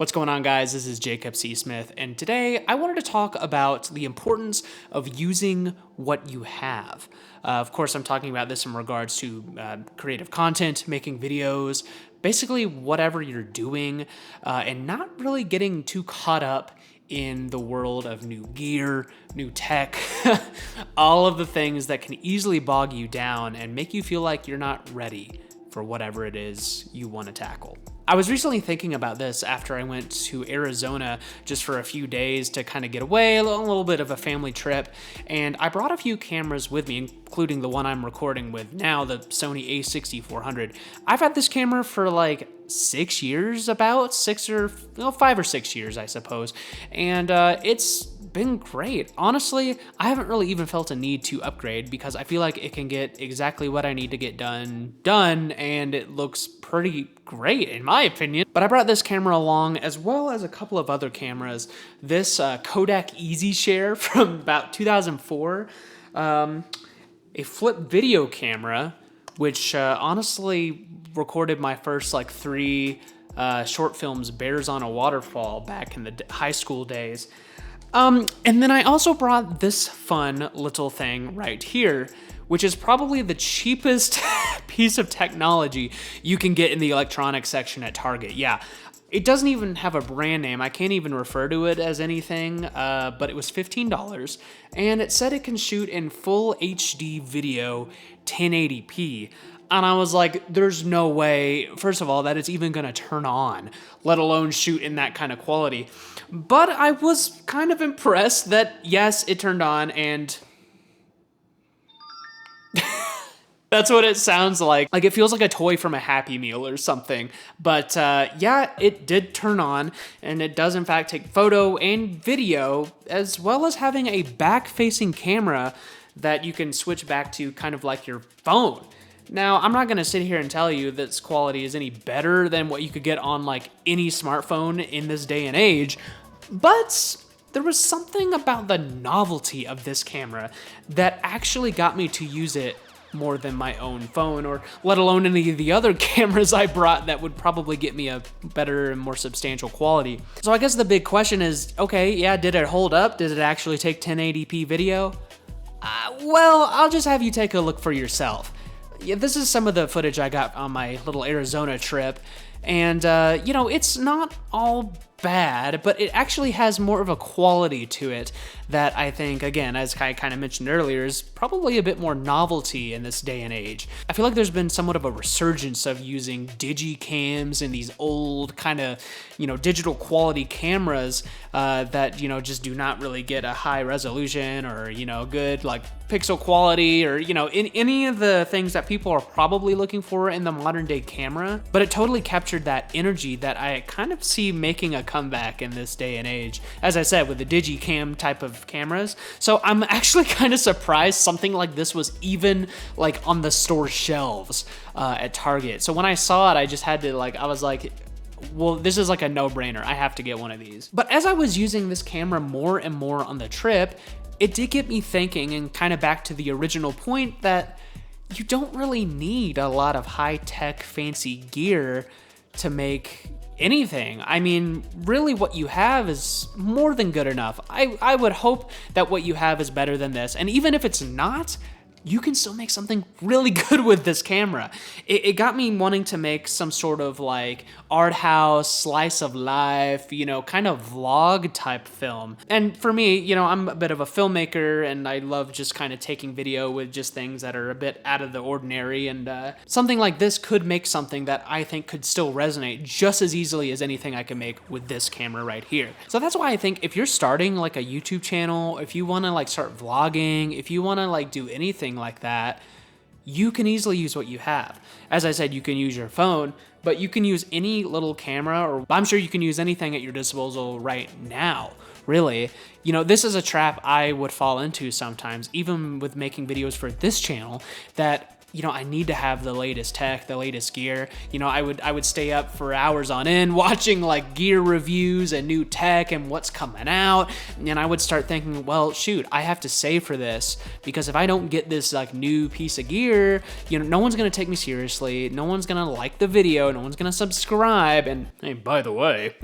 What's going on, guys? This is Jacob C. Smith, and today I wanted to talk about the importance of using what you have. Of course, I'm talking about this in regards to creative content, making videos, basically whatever you're doing, and not really getting too caught up in the world of new gear, new tech, all of the things that can easily bog you down and make you feel like you're not ready for whatever it is you want to tackle. I was recently thinking about this after I went to Arizona just for a few days to kind of get away, a little bit of a family trip, and I brought a few cameras with me, including the one I'm recording with now, the Sony a6400. I've had this camera for like 6 years, about 5 or 6 years, I suppose, and it's been great. Honestly, I haven't really even felt a need to upgrade because I feel like it can get exactly what I need to get done, and it looks pretty great in my opinion. But I brought this camera along as well as a couple of other cameras. This Kodak EasyShare from about 2004, a flip video camera, which honestly recorded my first like 3 short films, Bears on a Waterfall, back in the high school days. And then I also brought this fun little thing right here, which is probably the cheapest piece of technology you can get in the electronics section at Target. Yeah, it doesn't even have a brand name. I can't even refer to it as anything, but it was $15, and it said it can shoot in full HD video 1080p. And I was like, there's no way, first of all, that it's even gonna turn on, let alone shoot in that kind of quality. But I was kind of impressed that, yes, it turned on, and that's what it sounds like. Like, it feels like a toy from a Happy Meal or something. But yeah, it did turn on, and it does in fact take photo and video, as well as having a back-facing camera that you can switch back to kind of like your phone. Now, I'm not gonna sit here and tell you this quality is any better than what you could get on like any smartphone in this day and age, but there was something about the novelty of this camera that actually got me to use it more than my own phone, or let alone any of the other cameras I brought that would probably get me a better and more substantial quality. So I guess the big question is, okay, yeah, did it hold up? Did it actually take 1080p video? Well, I'll just have you take a look for yourself. Yeah, this is some of the footage I got on my little Arizona trip, and you know, it's not all bad, but it actually has more of a quality to it that I think, again, as I kind of mentioned earlier, is probably a bit more novelty in this day and age. I feel like there's been somewhat of a resurgence of using digicams and these old kind of, you know, digital quality cameras that, you know, just do not really get a high resolution or, you know, good like pixel quality or, you know, in any of the things that people are probably looking for in the modern day camera. But it totally captured that energy that I kind of see making a comeback in this day and age, as I said, with the digicam type of cameras. So I'm actually kind of surprised something like this was even like on the store shelves at Target. So when I saw it, I just had to like, I was like, well, this is like a no-brainer. I have to get one of these. But as I was using this camera more and more on the trip, it did get me thinking, and kind of back to the original point, that you don't really need a lot of high-tech fancy gear to make anything. I mean, really what you have is more than good enough. I would hope that what you have is better than this. And even if it's not, you can still make something really good with this camera. It got me wanting to make some sort of like art house, slice of life, you know, kind of vlog type film. And for me, you know, I'm a bit of a filmmaker and I love just kind of taking video with just things that are a bit out of the ordinary. And something like this could make something that I think could still resonate just as easily as anything I can make with this camera right here. So that's why I think if you're starting like a YouTube channel, if you want to like start vlogging, if you want to like do anything like that, you can easily use what you have. As I said, you can use your phone, but you can use any little camera, or I'm sure you can use anything at your disposal right now, really. You know, this is a trap I would fall into sometimes, even with making videos for this channel, that I need to have the latest tech, the latest gear. I would stay up for hours on end watching like gear reviews and new tech and what's coming out. And I would start thinking, well, shoot, I have to save for this, because if I don't get this like new piece of gear, no one's gonna take me seriously. No one's gonna like the video. No one's gonna subscribe. And hey, by the way,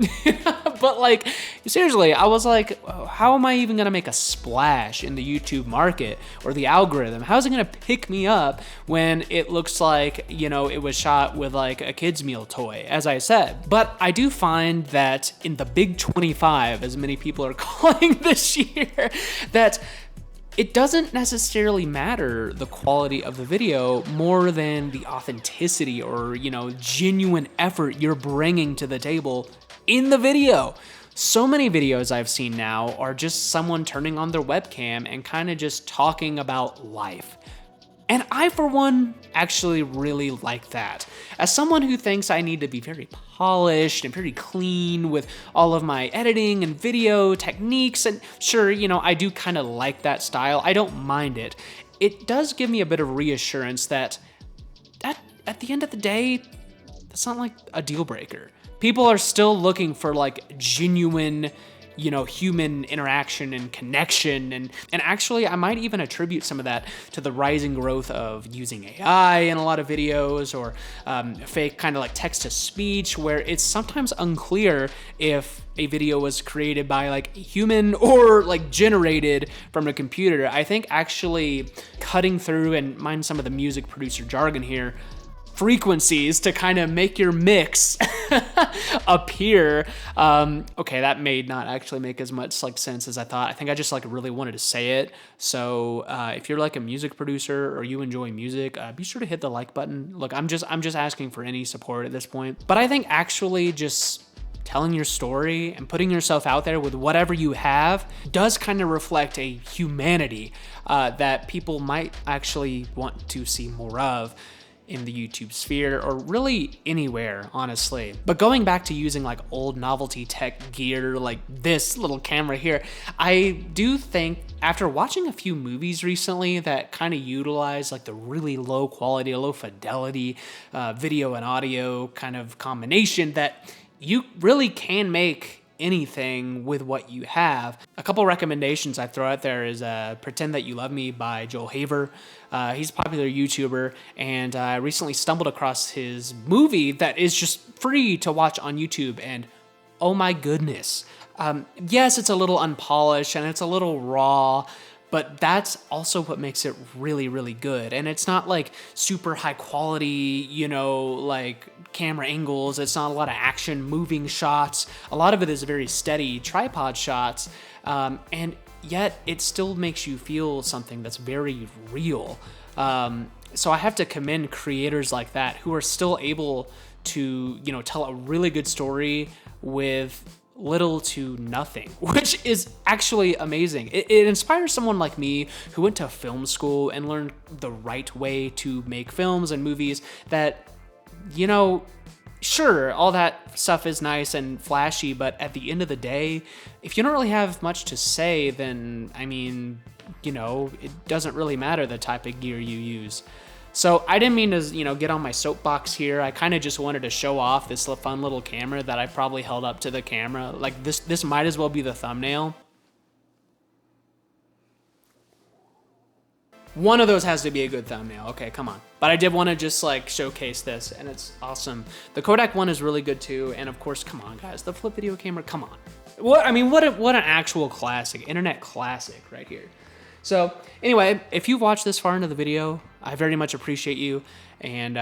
but like seriously, I was like, how am I even gonna make a splash in the YouTube market or the algorithm? How's it gonna pick me up when it looks like, it was shot with like a kid's meal toy, as I said? But I do find that in the Big 25, as many people are calling this year, that it doesn't necessarily matter the quality of the video more than the authenticity or, genuine effort you're bringing to the table in the video. So many videos I've seen now are just someone turning on their webcam and kind of just talking about life. And I, for one, actually really like that. As someone who thinks I need to be very polished and very clean with all of my editing and video techniques, and sure, I do kind of like that style. I don't mind it. It does give me a bit of reassurance that at the end of the day, that's not like a deal breaker. People are still looking for like genuine, human interaction and connection. And actually, I might even attribute some of that to the rising growth of using AI in a lot of videos, or fake kind of like text to speech, where it's sometimes unclear if a video was created by like a human or like generated from a computer. I think actually cutting through, and mind some of the music producer jargon here, frequencies to kind of make your mix appear. Okay, that may not actually make as much like sense as I thought. I think I just like really wanted to say it. So if you're like a music producer or you enjoy music, be sure to hit the like button. Look, I'm just asking for any support at this point. But I think actually just telling your story and putting yourself out there with whatever you have does kind of reflect a humanity that people might actually want to see more of in the YouTube sphere, or really anywhere, honestly. But going back to using like old novelty tech gear, like this little camera here, I do think after watching a few movies recently that kind of utilize like the really low quality, low fidelity video and audio kind of combination, that you really can make anything with what you have. A couple recommendations I throw out there is Pretend That You Love Me by Joel Haver. He's a popular YouTuber, and I recently stumbled across his movie that is just free to watch on YouTube, and oh my goodness. Yes, it's a little unpolished and it's a little raw, but that's also what makes it really, really good. And it's not like super high quality, like camera angles. It's not a lot of action moving shots. A lot of it is very steady tripod shots. And yet it still makes you feel something that's very real. So I have to commend creators like that who are still able to, tell a really good story with little to nothing, which is actually amazing. It inspires someone like me who went to film school and learned the right way to make films and movies that, sure, all that stuff is nice and flashy, but at the end of the day, if you don't really have much to say, then, it doesn't really matter the type of gear you use. So I didn't mean to, get on my soapbox here. I kind of just wanted to show off this fun little camera that I probably held up to the camera. Like this might as well be the thumbnail. One of those has to be a good thumbnail. Okay, come on. But I did want to just like showcase this, and it's awesome. The Kodak one is really good too. And of course, come on guys, the flip video camera, come on. What an actual classic, internet classic right here. So anyway, if you've watched this far into the video, I very much appreciate you. And,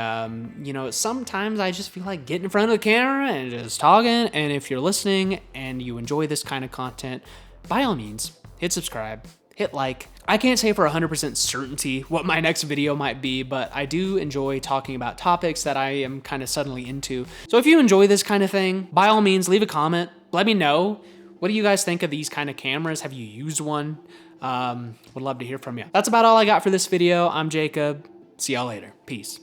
sometimes I just feel like getting in front of the camera and just talking. And if you're listening and you enjoy this kind of content, by all means, hit subscribe, hit like. I can't say for 100% certainty what my next video might be, but I do enjoy talking about topics that I am kind of suddenly into. So if you enjoy this kind of thing, by all means, leave a comment. Let me know. What do you guys think of these kind of cameras? Have you used one? Would love to hear from you. That's about all I got for this video. I'm Jacob. See y'all later. Peace.